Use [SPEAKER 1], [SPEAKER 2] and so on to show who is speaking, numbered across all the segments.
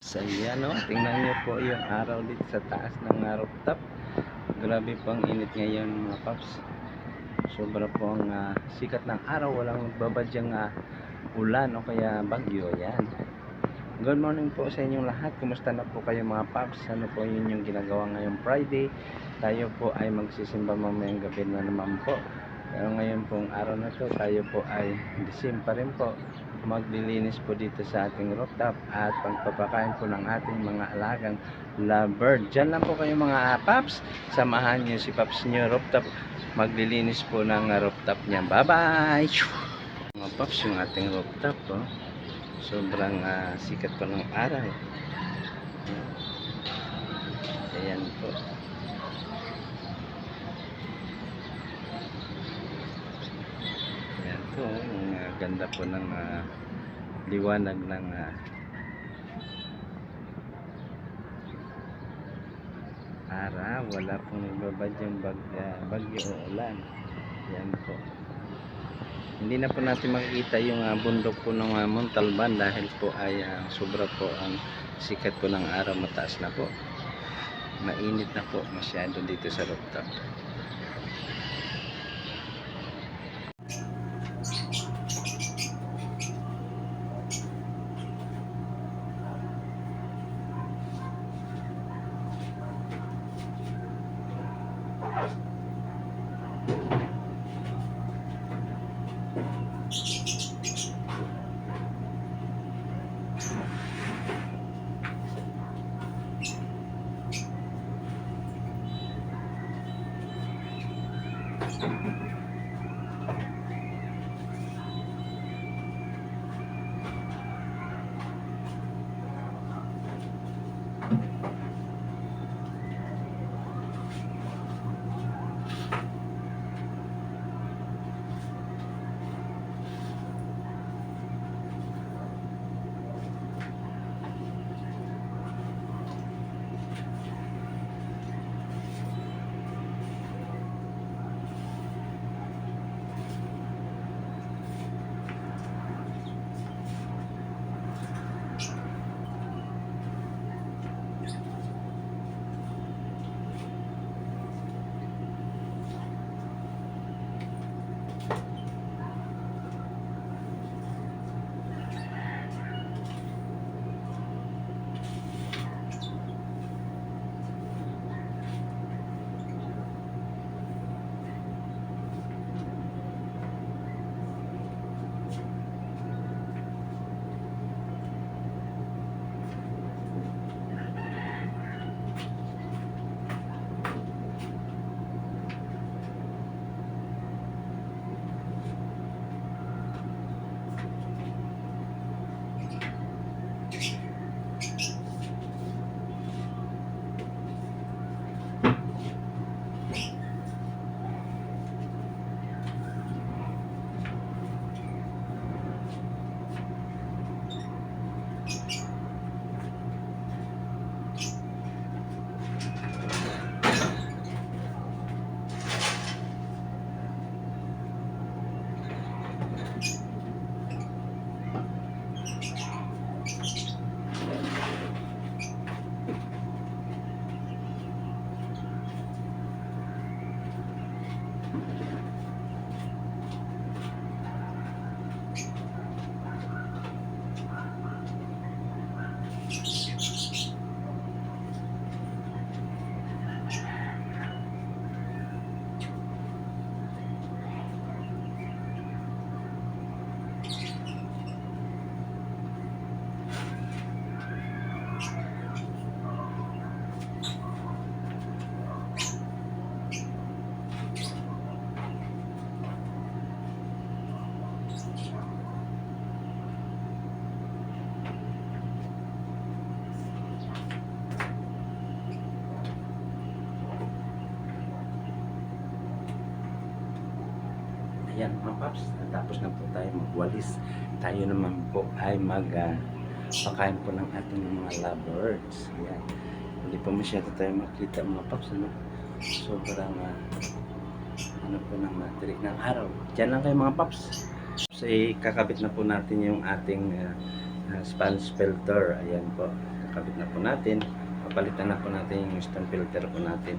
[SPEAKER 1] So yan o, tingnan nyo po yung araw dito sa taas ng rooftop. Grabe pang init ngayon mga paps. Sobra po ang sikat ng araw. Walang magbabadyang ulan o kaya bagyo. Yan. Good morning po sa inyong lahat. Kumusta na po kayo mga paps? Ano po yun yung ginagawa ngayong Friday? Tayo po ay magsisimba mamayang gabi na naman po. Pero ngayon pong araw na to, tayo po ay disim pa rin po. Maglilinis po dito sa ating rooftop at pagpapakain po ng ating mga alagang lovebird. Diyan lang po kayo mga paps. Samahan niyo si paps niyo rooftop. Maglilinis po ng rooftop niya. Bye bye! Mga paps, yung ating rooftop oh. Sobrang sikat po ng araw. Ayan po. Ayan po, yung ganda po ng liwanag ng araw. Wala pong nagbabadyang bagyo o ulan. Ayan po. Hindi na po natin makikita yung bundok po ng Montalban dahil po ay sobra po ang sikat po ng araw, mataas na po. Mainit na po masyado dito sa rooftop. Ayan mga paps, natapos na po tayo magwalis. Tayo naman po ay pakain po ng ating mga lovebirds. Ayan. Hindi pa masyado tayo makita mga paps. Ano? Sobrang ano po ng tirik ng araw. Diyan lang kayo mga paps. So, kakabit na po natin yung ating sponge filter. Ayan po. po natin. Papalitan na po natin yung stone filter po natin.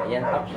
[SPEAKER 1] Ayan, Pops.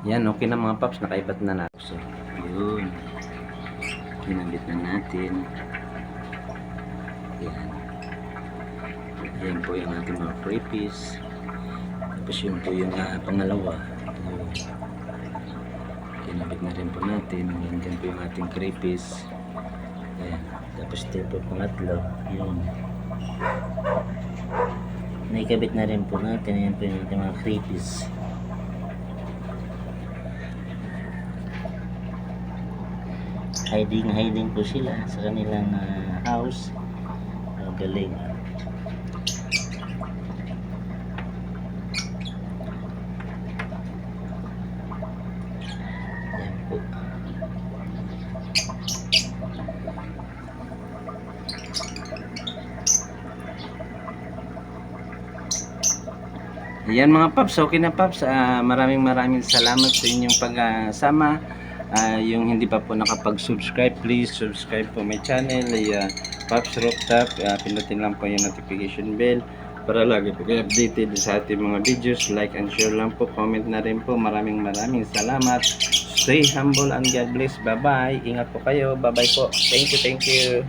[SPEAKER 1] Yan, okay na mga Pops, nakaibat na natin. So, yun. Kinabit na natin. Yan. Yan po yung ating mga creepies. Tapos yun po yung pangalawa. Yun. Kinabit na rin po natin. Yan din po yung ating creepies. Yan. Tapos ito po pangatlo. Yun.
[SPEAKER 2] naikabit na rin po natin. Ayan po yung ating mga creepies. Hiding po sila sa kanilang house. Galing. Ayan po.
[SPEAKER 1] Ayan mga paps, okay na paps. Maraming salamat sa inyong pagsama. Yung hindi pa po nakapag-subscribe, please subscribe po my channel, Paps Rooftop. Pindutin lang po yung notification bell para lagi po kayo updated sa ating mga videos. Like and share lang po, comment na rin po. Maraming salamat. Stay humble and God bless. Bye bye. Ingat po kayo. Bye bye po. Thank you.